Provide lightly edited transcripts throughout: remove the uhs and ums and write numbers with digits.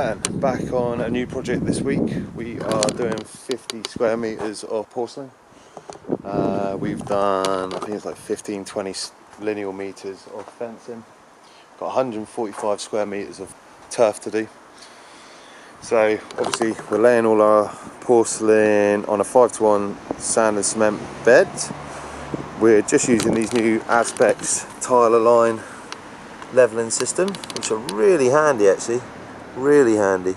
Porcelain, back on a new project this week. We are doing 50 square meters of porcelain. We've done, I think it's like 15-20 linear meters of fencing. Got 145 square meters of turf to do. So obviously we're laying all our porcelain on a 5:1 sand and cement bed. We're just using these new Aspects tile align leveling system, which are really handy actually, really handy.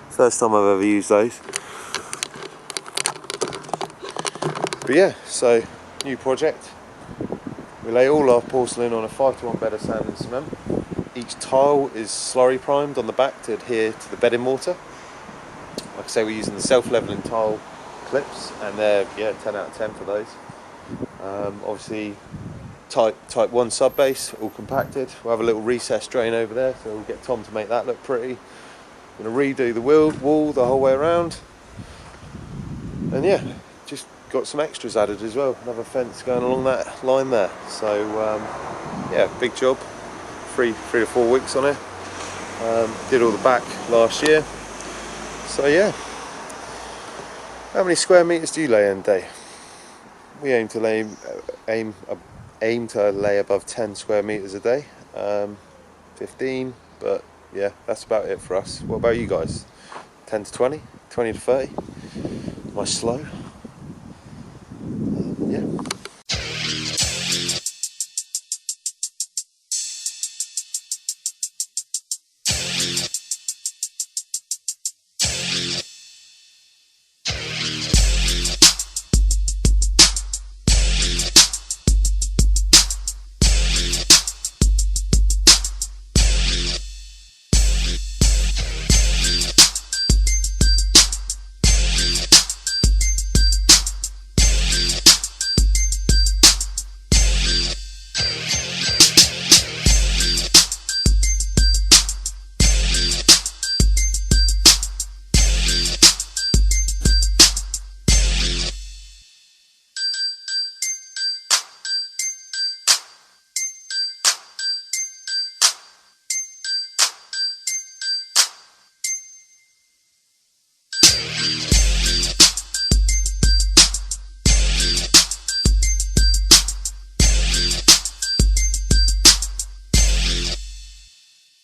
First time I've ever used those. But yeah, so new project. We lay all our porcelain on a 5:1 bed of sand and cement. Each tile is slurry primed on the back to adhere to the bedding mortar. Like I say, we're using the self-leveling tile clips, and they're 10 out of 10 for those. Obviously type 1 sub base, all compacted. We'll have a little recess drain over there, so we'll get Tom to make that look pretty. We're going to redo the wall the whole way around, and yeah, just got some extras added as well. Another fence going along that line there. So yeah, big job. 3 to 4 weeks on it. Did all the back last year. So yeah. How many square meters do you lay in a day? We aim to lay above 10 square meters a day. 15, but yeah, that's about it for us. What about you guys? 10 to 20? 20 to 30? Am I slow?